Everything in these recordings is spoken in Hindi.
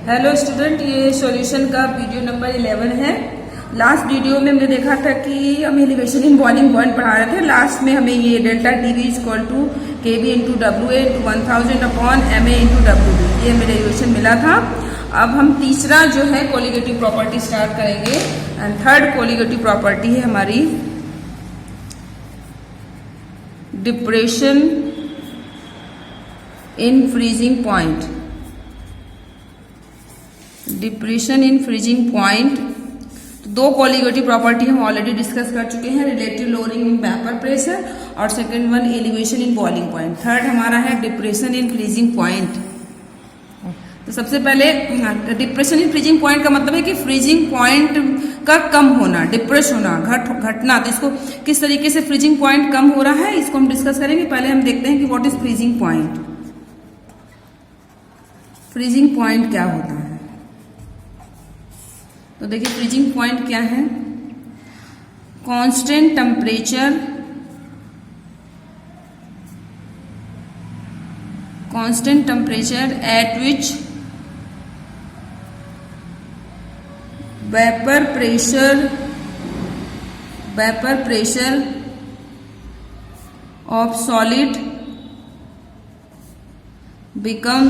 हेलो स्टूडेंट, ये सॉल्यूशन का वीडियो नंबर 11 है। लास्ट वीडियो में हमने देखा था कि हम एलिवेशन इन बॉइलिंग पॉइंट पढ़ा रहे थे। लास्ट में हमें ये delta TV equal to KB into W A into 1000 upon M A into W B, ये हमें डेरिवेशन मिला था। अब हम तीसरा जो है कोलिगेटिव प्रॉपर्टी स्टार्ट करेंगे एंड थर्ड कोलिगेटिव प्रॉपर्टी है हमारी depression in freezing point. Depression in freezing point, तो दो कोलिगेटिव प्रॉपर्टी हम ऑलरेडी डिस्कस कर चुके हैं, relative lowering in vapour pressure और second one elevation in boiling point. Third हमारा है डिप्रेशन इन फ्रीजिंग पॉइंट। तो सबसे पहले डिप्रेशन इन फ्रीजिंग पॉइंट का मतलब है कि फ्रीजिंग पॉइंट का कम होना, डिप्रेस होना, घटना। तो इसको किस तरीके से फ्रीजिंग पॉइंट कम हो रहा है इसको हम डिस्कस करेंगे। पहले हम देखते हैं कि what is freezing point. Freezing point क्या होता है? तो देखिए फ्रीजिंग पॉइंट क्या है? Constant temperature at which vapour pressure of solid become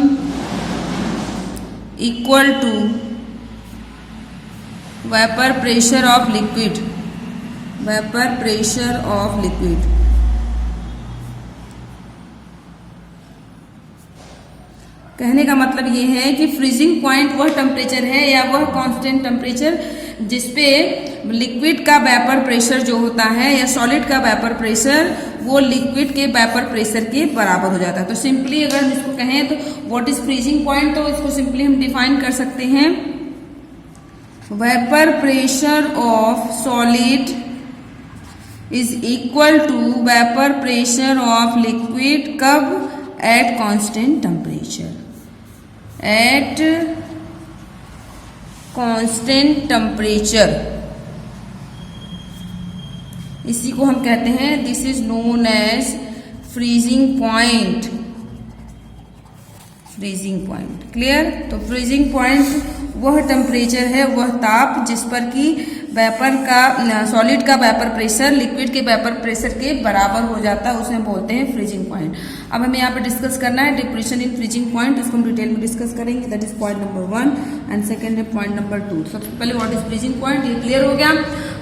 equal to vapour pressure of liquid. कहने का मतलब ये है कि फ्रीजिंग पॉइंट वह टेम्परेचर है या वह कांस्टेंट टेम्परेचर जिसपे लिक्विड का वेपर प्रेशर जो होता है या सॉलिड का वेपर प्रेशर वो लिक्विड के वेपर प्रेशर के बराबर हो जाता है। तो सिंपली अगर हम इसको कहें तो व्हाट इज फ्रीजिंग पॉइंट, तो इसको सिंपली हम डिफाइन कर सकते हैं vapour pressure of solid is equal to vapour pressure of liquid. कब? At constant temperature. At constant temperature, इसी को हम कहते हैं, this is known as freezing point. Clear? तो फ्रीजिंग पॉइंट वह टेम्परेचर है, वह ताप जिस पर कि वेपर का सॉलिड का वेपर प्रेशर लिक्विड के वेपर प्रेशर के बराबर हो जाता है, उसे हम बोलते हैं फ्रीजिंग पॉइंट। अब हमें यहाँ पे डिस्कस करना है डिप्रेशन इन फ्रीजिंग पॉइंट, इसको हम डिटेल में डिस्कस करेंगे। That is point number 1 and second है पॉइंट नंबर 2। सबसे पहले व्हाट इज फ्रीजिंग पॉइंट, ये क्लियर हो गया।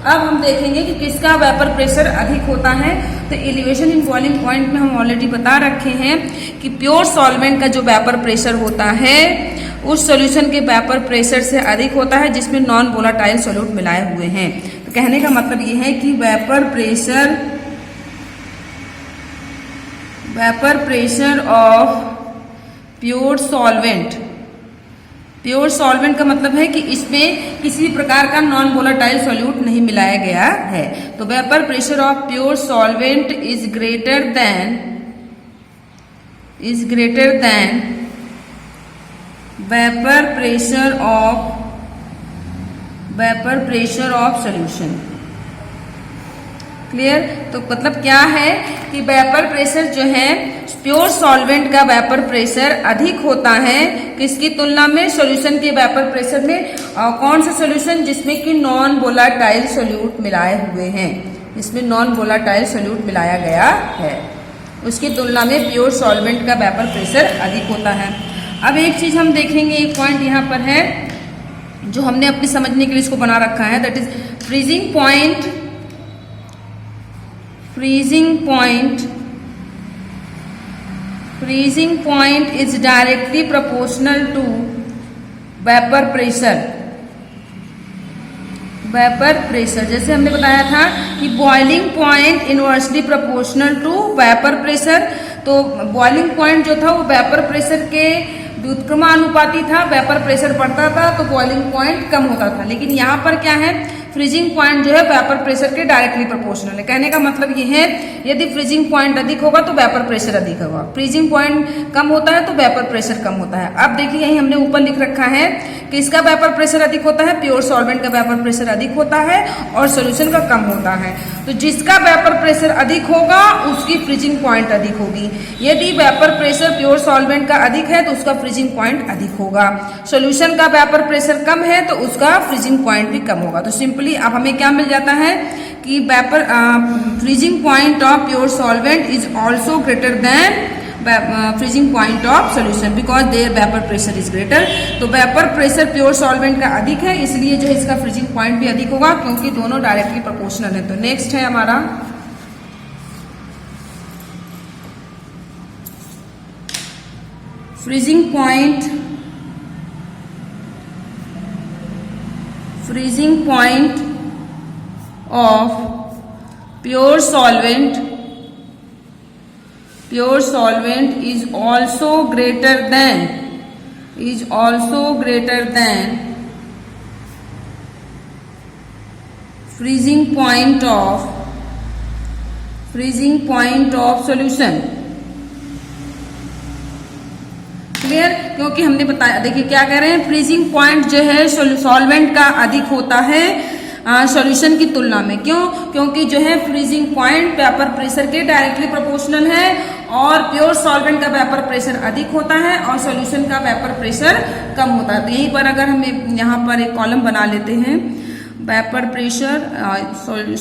अब हम देखेंगे कि किसका वेपर प्रेशर अधिक होता है। तो एलिवेशन इन बॉइलिंग पॉइंट में हम ऑलरेडी बता रखे हैं कि प्योर सॉल्वेंट का जो वेपर प्रेशर होता है उस सॉल्यूशन के वेपर प्रेशर से अधिक होता है जिसमें नॉन वोलाटाइल सॉल्यूट मिलाए हुए हैं। तो कहने का मतलब ये है कि vapour pressure of pure solvent का मतलब है कि इसमें किसी प्रकार का नॉन वोलाटाइल सॉल्यूट नहीं मिलाया गया है। तो vapour pressure of pure solvent is greater than vapour pressure of solution. Clear? तो मतलब क्या है कि वेपर प्रेशर जो है प्योर सॉल्वेंट का वेपर प्रेशर अधिक होता है किसकी तुलना में? सॉल्यूशन के वेपर प्रेशर में। कौन सा सॉल्यूशन? जिसमें कि नॉन वोलाटाइल सॉल्यूट मिलाए हुए हैं, जिसमें नॉन वोलाटाइल सॉल्यूट मिलाया गया है, उसकी तुलना में प्योर सॉल्वेंट का वेपर प्रेशर अधिक होता है। अब एक चीज हम देखेंगे, एक पॉइंट यहाँ पर है जो हमने अपनी समझने के लिए इसको बना रखा है, that is freezing point is directly proportional to vapour pressure. जैसे हमने बताया था कि boiling point inversely proportional to vapour pressure. तो बॉइलिंग पॉइंट जो था वो वेपर प्रेशर के व्युत्क्रमानुपाती था, वेपर प्रेशर बढ़ता था तो बॉइलिंग पॉइंट कम होता था। लेकिन यहाँ पर क्या है, फ्रीजिंग पॉइंट जो है वेपर प्रेशर के डायरेक्टली प्रोपोर्शनल है। कहने का मतलब ये है यदि फ्रीजिंग पॉइंट अधिक होगा तो वेपर प्रेशर अधिक होगा, फ्रीजिंग पॉइंट कम होता है तो वेपर प्रेशर कम होता है। अब देखिए यही हमने ऊपर लिख रखा है कि इसका वेपर प्रेशर अधिक होता है, प्योर सॉल्वेंट का वेपर प्रेशर अधिक होता है और सोल्यूशन का कम होता है। तो जिसका वेपर प्रेशर अधिक होगा उसकी फ्रीजिंग पॉइंट अधिक होगी। यदि वेपर प्रेशर प्योर सॉल्वेंट का अधिक है तो उसका फ्रीजिंग पॉइंट अधिक होगा। सोल्यूशन का वेपर प्रेशर कम है तो उसका फ्रीजिंग पॉइंट भी कम होगा। तो सिंपली अब हमें क्या मिल जाता है कि vapour freezing point of pure solvent is also greater than freezing point of solution because their vapour pressure is greater. तो वेपर प्रेशर प्योर सॉल्वेंट का अधिक है, इसलिए जो है इसका फ्रीजिंग पॉइंट भी अधिक होगा क्योंकि दोनों डायरेक्टली प्रोपोर्शनल है। तो नेक्स्ट है हमारा freezing point of pure solvent is also greater than freezing point of solution। Clear? क्योंकि हमने बताया, देखिए क्या कह रहे हैं, फ्रीजिंग पॉइंट जो है सॉल्वेंट का अधिक होता है सॉल्यूशन की तुलना में। क्यों? क्योंकि जो है फ्रीजिंग पॉइंट वेपर प्रेशर के डायरेक्टली प्रोपोर्शनल है और प्योर सॉल्वेंट का वेपर प्रेशर अधिक होता है और सॉल्यूशन का वेपर प्रेशर कम होता है। तो यहीं पर अगर हम यहाँ पर एक कॉलम बना लेते हैं, vapour pressure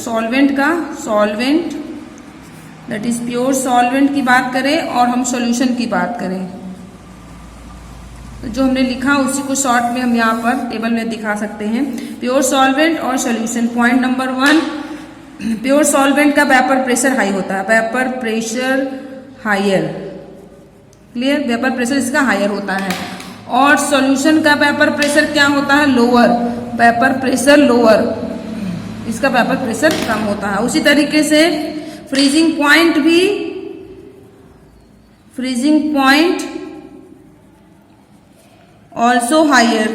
solvent that is pure solvent की बात करें और हम सॉल्यूशन की बात करें, तो जो हमने लिखा उसी को शॉर्ट में हम यहाँ पर टेबल में दिखा सकते हैं। प्योर सॉल्वेंट और solution. Point number 1, pure solvent का वेपर प्रेशर हाई होता है, vapour pressure higher. Clear? Vapour pressure इसका हायर होता है। और सॉल्यूशन का वेपर प्रेशर क्या होता है? लोअर। वेपर प्रेशर लोअर, इसका वेपर प्रेशर कम होता है। उसी तरीके से freezing point also higher,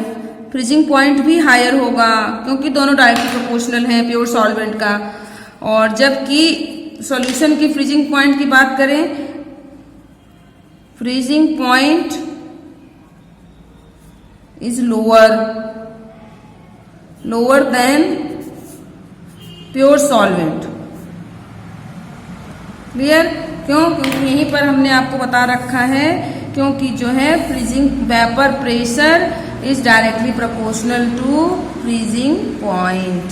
freezing point भी हायर होगा क्योंकि दोनों डायरेक्टली प्रोपोर्शनल हैं प्योर सॉल्वेंट का। और जबकि सॉल्यूशन की फ्रीजिंग पॉइंट की बात करें, freezing point is lower than pure solvent. Clear? क्यों? क्योंकि यहीं पर हमने आपको बता रखा है क्योंकि जो है freezing vapour pressure is directly proportional to freezing point.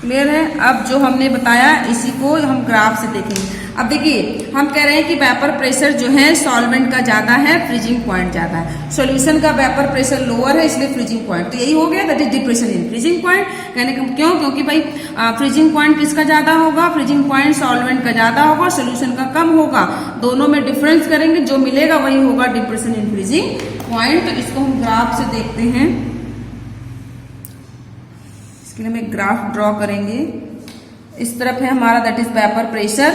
Clear है? अब जो हमने बताया इसी को हम ग्राफ से देखेंगे। अब देखिए हम कह रहे हैं कि वेपर प्रेशर जो है सॉल्वेंट का ज्यादा है, फ्रीजिंग पॉइंट ज्यादा है। सॉल्यूशन का वेपर प्रेशर लोअर है इसलिए फ्रीजिंग पॉइंट, तो यही हो गया that is depression in freezing point. कहने का क्यों? क्योंकि भाई फ्रीजिंग पॉइंट किसका ज्यादा होगा? फ्रीजिंग पॉइंट सॉल्वेंट का ज्यादा होगा, सोल्यूशन का कम होगा। दोनों में डिफरेंस करेंगे, जो मिलेगा वही होगा डिप्रेशन इन फ्रीजिंग पॉइंट। तो इसको हम ग्राफ से देखते हैं। इसके लिए हम एक ग्राफ ड्रॉ करेंगे। इस तरफ है हमारा दैट इज वेपर प्रेशर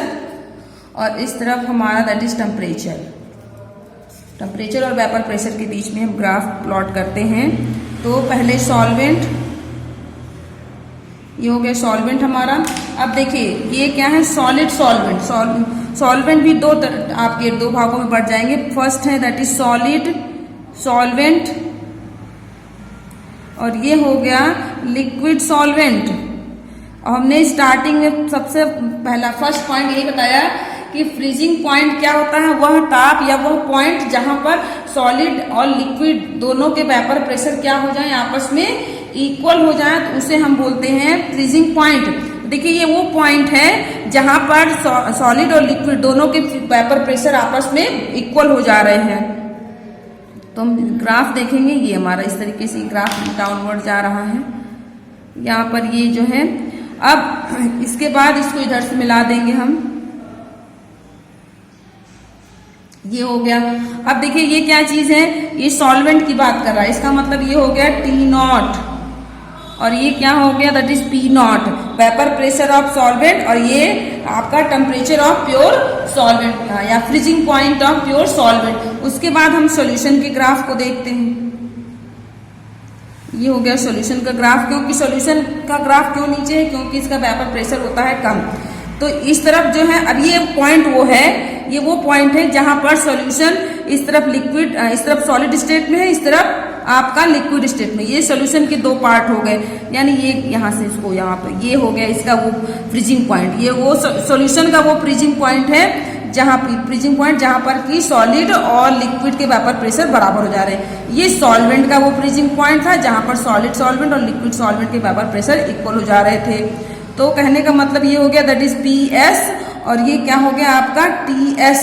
और इस तरफ हमारा दैट इज टेम्परेचर और वेपर प्रेशर के बीच में हम ग्राफ प्लॉट करते हैं। तो पहले सॉल्वेंट, ये हो गया सॉल्वेंट हमारा। अब देखिए ये क्या है? Solid solvent. सॉल्वेंट भी आपके दो भागों में बढ़ जाएंगे। फर्स्ट है दैट इज सॉलिड सॉल्वेंट और ये हो गया लिक्विड सॉल्वेंट। और हमने स्टार्टिंग में सबसे पहला फर्स्ट पॉइंट यही बताया कि फ्रीजिंग पॉइंट क्या होता है? वह ताप या वह पॉइंट जहां पर सॉलिड और लिक्विड दोनों के वेपर प्रेशर क्या हो जाए? आपस में इक्वल हो जाए, तो उसे हम बोलते हैं फ्रीजिंग पॉइंट। देखिए ये वो पॉइंट है जहां पर सॉलिड और लिक्विड दोनों के वेपर प्रेशर आपस में इक्वल हो जा रहे हैं। तो हम ग्राफ देखेंगे, ये हमारा इस तरीके से ग्राफ डाउनवर्ड जा रहा है यहाँ पर, ये जो है। अब इसके बाद इसको इधर से मिला देंगे हम, ये हो गया। अब देखिए ये क्या चीज है? ये सॉल्वेंट की बात कर रहा है, इसका मतलब ये हो गया T0 और ये क्या हो गया? That is P0, vapour pressure of solvent, और ये आपका टेम्परेचर ऑफ प्योर सॉल्वेंट या freezing point of pure solvent. उसके बाद हम सॉल्यूशन के ग्राफ को देखते हैं। ये हो गया सॉल्यूशन का ग्राफ। क्योंकि सॉल्यूशन का ग्राफ क्यों नीचे है? क्योंकि इसका वेपर प्रेशर होता है कम। तो इस तरफ जो है, अब ये पॉइंट वो है, ये वो पॉइंट है जहां पर सॉल्यूशन इस तरफ लिक्विड, इस तरफ सॉलिड स्टेट में है, इस तरफ आपका लिक्विड स्टेट में। ये सॉल्यूशन के दो पार्ट हो गए, यानी ये यहाँ से इसको यहाँ पे ये हो गया इसका वो फ्रीजिंग पॉइंट। ये वो सॉल्यूशन का वो फ्रीजिंग पॉइंट है जहाँ फ्रीजिंग पॉइंट जहाँ पर कि सॉलिड और लिक्विड के वेपर प्रेशर बराबर हो जा रहे हैं। ये सॉल्वेंट का वो फ्रीजिंग पॉइंट था जहाँ पर सॉलिड सॉल्वेंट और लिक्विड सॉल्वेंट के वेपर प्रेशर इक्वल हो जा रहे थे। तो कहने का मतलब ये हो गया दैट इज PS, और ये क्या हो गया आपका TS।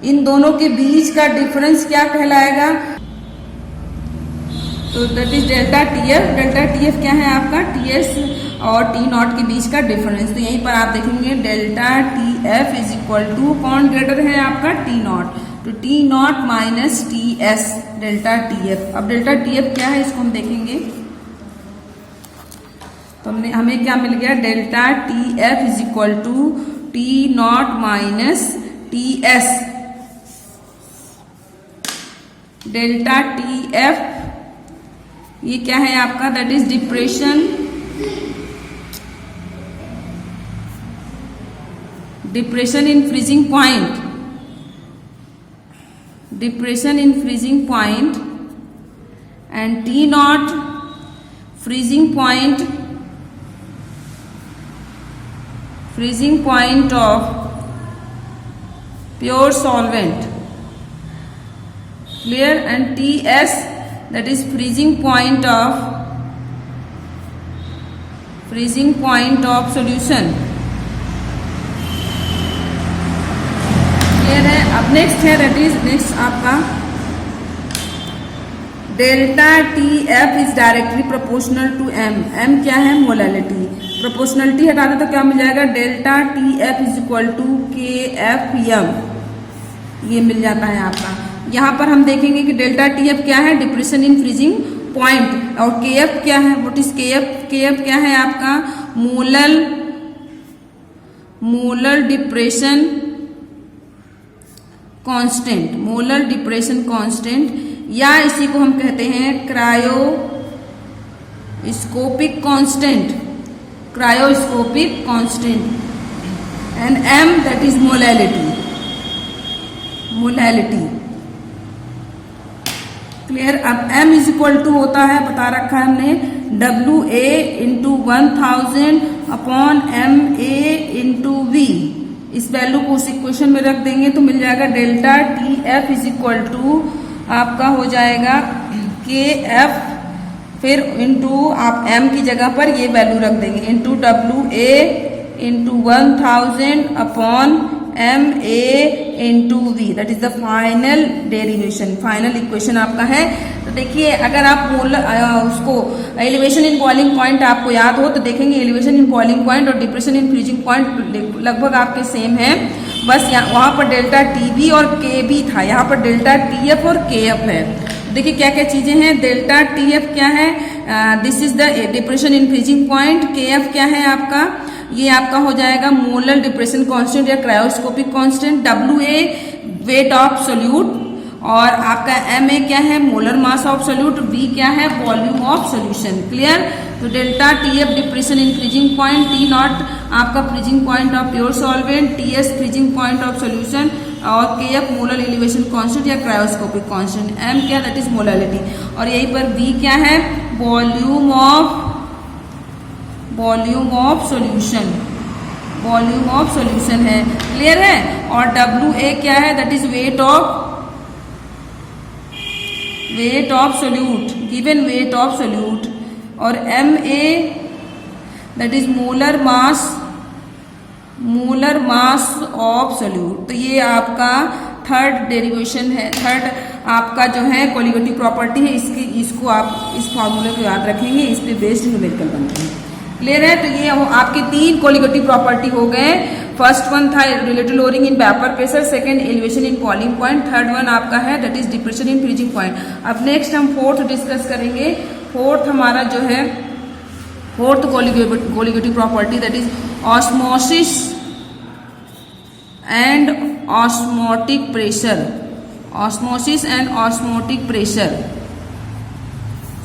इन दोनों के बीच का डिफरेंस क्या कहलाएगा? तो that is delta TF। Delta TF क्या है आपका? TS और T0 के बीच का डिफरेंस। तो यहीं पर आप देखेंगे delta TF is equal to कौन ग्रेटर है आपका? T0। तो T0 minus TS delta TF। अब डेल्टा TF क्या है इसको हम देखेंगे। तो हमें क्या मिल गया? Delta TF is equal to T0 minus TS। Delta TF ये क्या है आपका? That is depression, depression in freezing point, depression in freezing point, and T0 freezing point, freezing point of pure solvent, clear, and TS that is freezing point of solution, clear है। अब नेक्स्ट है that is next आपका delta TF is directly proportional to M। M क्या है? मोलैलिटी। प्रोपोर्शनलिटी हटा दे तो क्या मिल जाएगा? Delta TF is equal to KFM, ये मिल जाता है आपका। यहाँ पर हम देखेंगे कि डेल्टा TF क्या है? Depression in freezing point. और KF क्या है? What is KF? KF क्या है आपका? Molar depression constant, molar depression constant, या इसी को हम कहते हैं cryoscopic constant, cryoscopic constant. And M that is molality, molality, clear. अब M इज इक्वल टू होता है, बता रखा है हमने, WA into 1000 upon MA into V। इस वैल्यू को उस इक्वेशन में रख देंगे तो मिल जाएगा delta TF is equal to आपका हो जाएगा KF, फिर इंटू आप M की जगह पर ये वैल्यू रख देंगे, into WA into 1000 upon MA into V। That is the final derivation, final equation आपका है। तो देखिए अगर आप उसको एलिवेशन इन बॉइलिंग पॉइंट आपको याद हो तो देखेंगे एलिवेशन इन बॉइलिंग पॉइंट और डिप्रेशन इन फ्रीजिंग पॉइंट लगभग आपके सेम है, बस वहाँ पर डेल्टा TB और KB था, यहाँ पर डेल्टा TF और KF है। देखिए क्या क्या चीजें हैं। डेल्टा TF क्या है? This is the depression in freezing point. KF क्या है आपका? ये आपका हो जाएगा मोलर डिप्रेशन कांस्टेंट या cryoscopic constant. WA weight of solute, और आपका MA क्या है? Molar mass of solute. V क्या है? Volume of solution, clear. तो delta TF depression in freezing point, T0 आपका freezing point of pure solvent, TS freezing point of solution, और KF मोलर एलिवेशन कांस्टेंट या क्रायोस्कोपिक कांस्टेंट। M क्या? That is molality. और यहीं पर V क्या है? Volume of solution, volume of solution है, क्लियर है। और WA क्या है? That is wait of solute, given weight of solute. और MA that is molar mass of solute. तो ये आपका थर्ड डेरिवेशन है, थर्ड आपका जो है कोलिगेटिव प्रॉपर्टी है, इसको आप इस फॉर्मूले को याद रखेंगे, इस पे बेस्ड न्यूमेरिकल बनते हैं, क्लियर है। तो ये आपके तीन कोलिगेटिव प्रॉपर्टी हो गए। फर्स्ट वन था relative lowering in vapour pressure, second elevation in boiling point, third one आपका है that is depression in freezing point. अब नेक्स्ट हम फोर्थ डिस्कस करेंगे। फोर्थ हमारा जो है fourth colligative property that is osmosis and osmotic pressure, osmosis and osmotic pressure.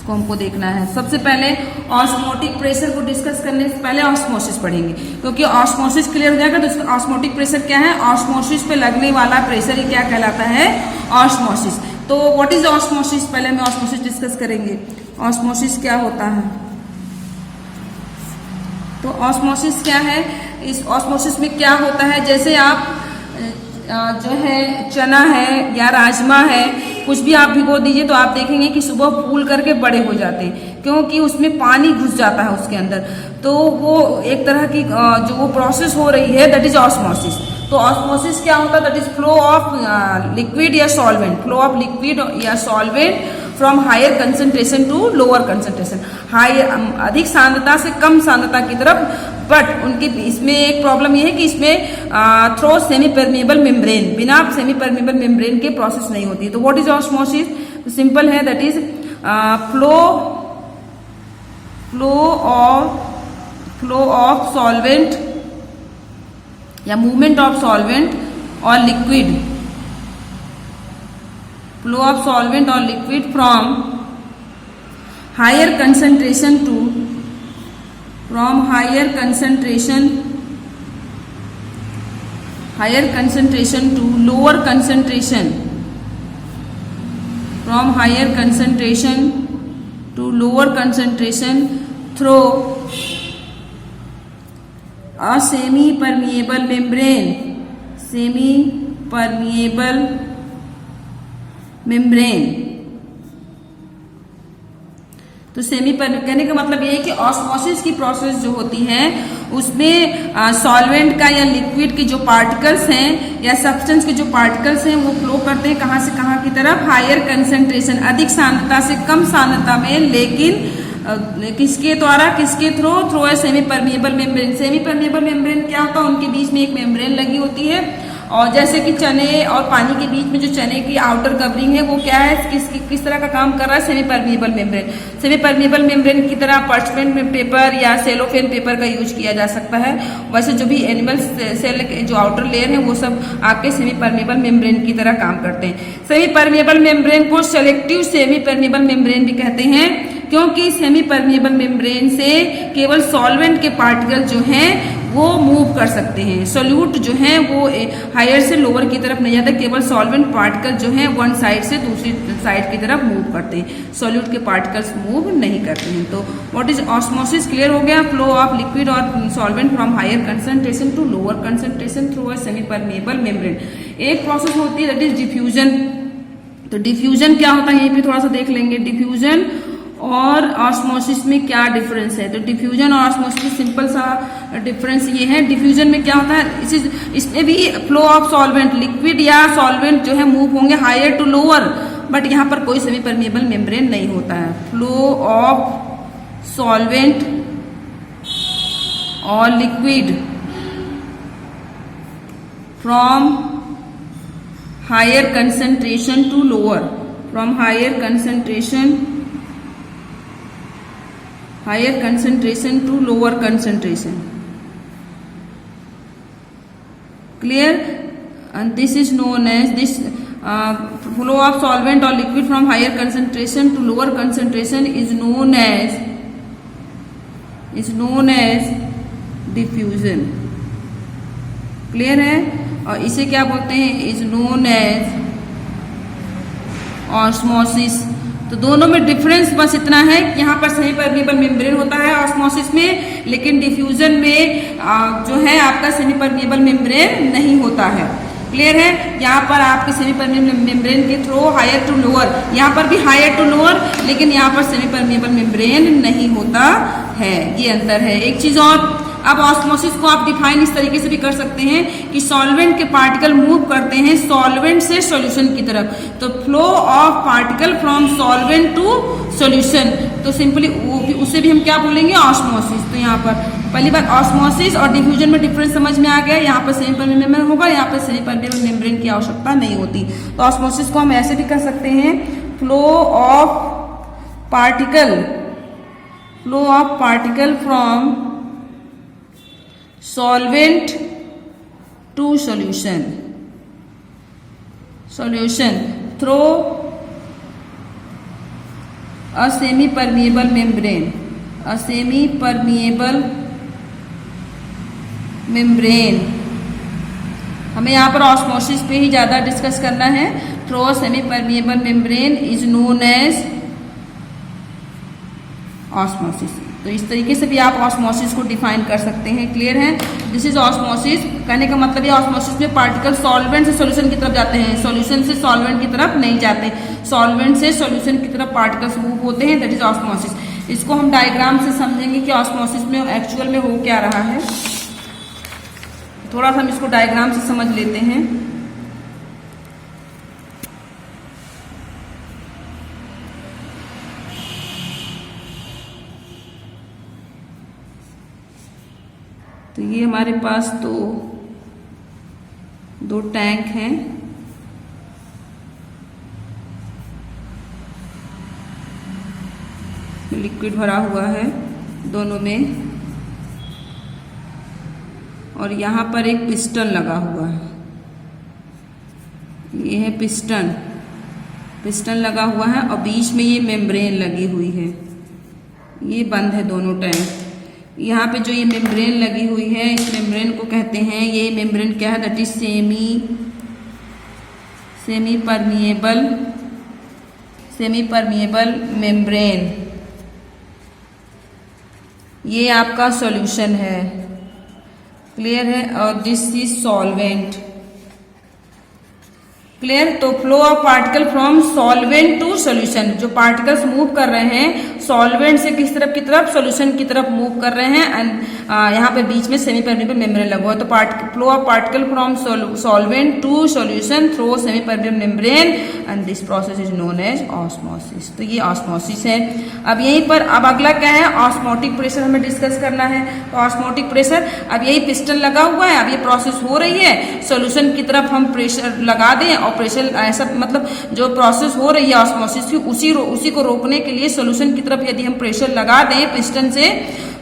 इसको हमको देखना है। सबसे पहले ऑस्मोटिक प्रेशर को डिस्कस करने से पहले ऑस्मोसिस पढ़ेंगे, क्योंकि ऑस्मोसिस क्लियर हो जाएगा तो ऑस्मोटिक प्रेशर क्या है, ऑस्मोसिस पे लगने वाला प्रेशर ही क्या कहलाता है, ऑस्मोसिस। तो व्हाट इज ऑस्मोसिस, पहले हमें ऑस्मोसिस डिस्कस करेंगे। ऑस्मोसिस क्या होता है, तो ऑस्मोसिस क्या है, इस ऑस्मोसिस में क्या होता है, जैसे आप जो है चना है या राजमा है, कुछ भी आप भिगो दीजिए तो आप देखेंगे कि सुबह फूल करके बड़े हो जाते हैं, क्योंकि उसमें पानी घुस जाता है उसके अंदर। तो वो एक तरह की जो वो प्रोसेस हो रही है, दैट इज ऑस्मोसिस। तो ऑस्मोसिस क्या होता है, that is flow of liquid या सॉल्वेंट, फ्लो ऑफ लिक्विड या solvent from higher concentration to lower concentration, higher अधिक सांद्रता से कम सांद्रता की तरफ। बट उनकी इसमें एक प्रॉब्लम यह है कि इसमें थ्रो सेमी परमेबल मेम्ब्रेन, बिना सेमी परमेबल मेम्ब्रेन के प्रोसेस नहीं होती। तो व्हाट इज ऑस्मोसिस, तो सिंपल है, that is flow of solvent या मूवमेंट ऑफ सॉल्वेंट और लिक्विड, फ्लो ऑफ सॉल्वेंट और liquid from higher concentration to lower concentration, from higher concentration to lower concentration through a semi permeable membrane। तो सेमी कहने का मतलब ये है कि ऑस्मोसिस की प्रोसेस जो होती है उसमें सॉल्वेंट का या लिक्विड के जो पार्टिकल्स हैं या सब्सटेंस के जो पार्टिकल्स हैं वो फ्लो करते हैं कहाँ से कहाँ की तरफ, हायर कंसंट्रेशन, अधिक सांद्रता से कम सांद्रता में, लेकिन किसके द्वारा, किसके through a semi permeable membrane. Semi permeable membrane क्या होता है, उनके बीच में एक मेम्ब्रेन लगी होती है, और जैसे कि चने और पानी के बीच में जो चने की आउटर कवरिंग है वो क्या है, किस तरह का काम कर रहा है, semi permeable membrane. Semi permeable membrane की तरह पर्चमेंट पेपर या सेलोफेन पेपर का यूज किया जा सकता है। वैसे जो भी एनिमल सेल के जो आउटर लेयर है वो सब आपके सेमी परमेबल मेम्ब्रेन की तरह काम करते हैं। सेमी परमेबल मेम्ब्रेन को सेलेक्टिव सेमी परमेबल मेम्ब्रेन भी कहते हैं, क्योंकि सेमी परमेबल मेम्ब्रेन से केवल सॉल्वेंट के पार्टिकल जो हैं वो मूव कर सकते हैं, सोल्यूट जो है वो हायर से लोअर की तरफ नहीं जाता, केवल सॉल्वेंट पार्टिकल जो है वन साइड से दूसरी साइड की तरफ मूव करते हैं, सोल्यूट के पार्टिकल्स मूव नहीं करते हैं। तो व्हाट इज ऑस्मोसिस, क्लियर हो गया, फ्लो ऑफ लिक्विड और solvent from higher concentration to lower concentration through a semi permeable membrane. एक प्रोसेस होती है दैट इज डिफ्यूजन। तो डिफ्यूजन क्या होता है, यहीं पे थोड़ा सा देख लेंगे, डिफ्यूजन और ऑस्मोसिस में क्या डिफरेंस है। तो डिफ्यूजन और ऑस्मोसिस में सिंपल सा डिफरेंस ये है, डिफ्यूजन में क्या होता है, इसमें भी फ्लो ऑफ सॉल्वेंट, लिक्विड या सॉल्वेंट जो है मूव होंगे हायर टू लोअर, बट यहाँ पर कोई सेमी परमेबल मेम्ब्रेन नहीं होता है। फ्लो ऑफ सॉल्वेंट और liquid from higher concentration to lower, from higher concentration to lower concentration, clear, and this is known as this flow of solvent or liquid from higher concentration to lower concentration is known as diffusion, clear है। और इसे क्या बोलते हैं, is known as osmosis। तो दोनों में डिफरेंस बस इतना है कि यहाँ पर सेमी परमेबल मेम्ब्रेन होता है ऑस्मोसिस में, लेकिन डिफ्यूजन में जो है आपका सेमी परमेबल मेम्ब्रेन नहीं होता है, क्लियर है। यहाँ पर आपके सेमी परमेबल मेम्ब्रेन के थ्रू हायर टू लोअर, यहाँ पर भी हायर टू लोअर, लेकिन यहाँ पर सेमी परमेबल मेम्ब्रेन नहीं होता है, ये अंतर है। एक चीज और, अब ऑस्मोसिस को आप डिफाइन इस तरीके से भी कर सकते हैं कि सॉल्वेंट के पार्टिकल मूव करते हैं सॉल्वेंट से सॉल्यूशन की तरफ, तो flow of particle from solvent to solution, तो सिंपली उसे भी हम क्या बोलेंगे, ऑस्मोसिस। तो यहाँ पर पहली बार ऑस्मोसिस और डिफ्यूजन में डिफरेंस समझ में आ गया, यहाँ पर सेमी परमेबल मेम्ब्रेन होगा, यहाँ पर सेमी परमेबल मेम्ब्रेन की आवश्यकता नहीं होती। तो ऑस्मोसिस को हम ऐसे भी कर सकते हैं, flow of particle from solvent to solution through a semi permeable membrane, a semi permeable membrane. हमें यहाँ पर ऑस्मोसिस पे ही ज़्यादा डिस्कस करना है। Through a semi permeable membrane is known as osmosis. तो इस तरीके से भी आप ऑस्मोसिस को डिफाइन कर सकते हैं। क्लियर है? This is osmosis. कहने का मतलब ये ऑस्मोसिस में पार्टिकल सॉल्वेंट से सॉल्यूशन की तरफ जाते हैं, सॉल्यूशन से सॉल्वेंट की तरफ नहीं जाते, सॉल्वेंट से सॉल्यूशन की तरफ पार्टिकल्स मूव होते हैं, दैट इज ऑस्मोसिस। इसको हम डायग्राम से समझेंगे कि ऑस्मोसिस में एक्चुअल में हो क्या रहा है। थोड़ा सा हम इसको डायग्राम से समझ लेते हैं। तो ये हमारे पास तो दो टैंक हैं। लिक्विड भरा हुआ है दोनों में, और यहाँ पर एक पिस्टन लगा हुआ है। ये है पिस्टन, पिस्टन लगा हुआ है और बीच में ये मेम्ब्रेन लगी हुई है। ये बंद है दोनों टैंक। यहाँ पे जो ये मेम्ब्रेन लगी हुई है, इस मेम्ब्रेन को कहते हैं, ये मेम्ब्रेन क्या है, that is semi permeable membrane. ये आपका सॉल्यूशन है। क्लियर है? और दिस इज सॉल्वेंट। क्लियर? तो flow of particle from solvent to solution, जो पार्टिकल्स मूव कर रहे हैं सॉल्वेंट से किस तरफ की तरफ, सॉल्यूशन की तरफ मूव कर रहे हैं। एंड यहाँ पे बीच में सेमी परमिएबल मेम्ब्रेन लगा हुआ है। तो flow of particle from solvent to solution through semi permeable membrane and this process is known as osmosis. तो ये ऑस्मोसिस है। अब यहीं पर अब अगला क्या है, ऑस्मोटिक प्रेशर हमें डिस्कस करना है। तो ऑस्मोटिक प्रेशर, अब यही पिस्टन लगा हुआ है, अब ये प्रोसेस हो रही है, सॉल्यूशन की तरफ हम प्रेशर लगा दें और प्रेशर ऐसा मतलब जो प्रोसेस हो रही है ऑस्मोसिस की, उसी को रोकने के लिए सॉल्यूशन की तरफ यदि हम प्रेशर लगा दें पिस्टन से,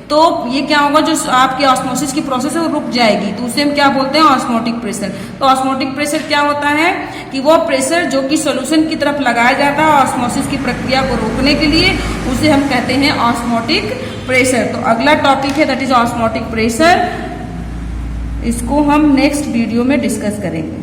तो ये क्या होगा, जो आपकी ऑस्मोसिस की प्रोसेस है वो रुक जाएगी। तो उसे हम क्या बोलते हैं, ऑस्मोटिक प्रेशर। तो ऑस्मोटिक प्रेशर क्या होता है कि वो प्रेशर जो कि सॉल्यूशन की तरफ लगाया जाता है ऑस्मोसिस की प्रक्रिया को रोकने के लिए, उसे हम कहते हैं ऑस्मोटिक प्रेशर। तो अगला टॉपिक है दैट इज ऑस्मोटिक प्रेशर। इसको हम नेक्स्ट वीडियो में डिस्कस करेंगे।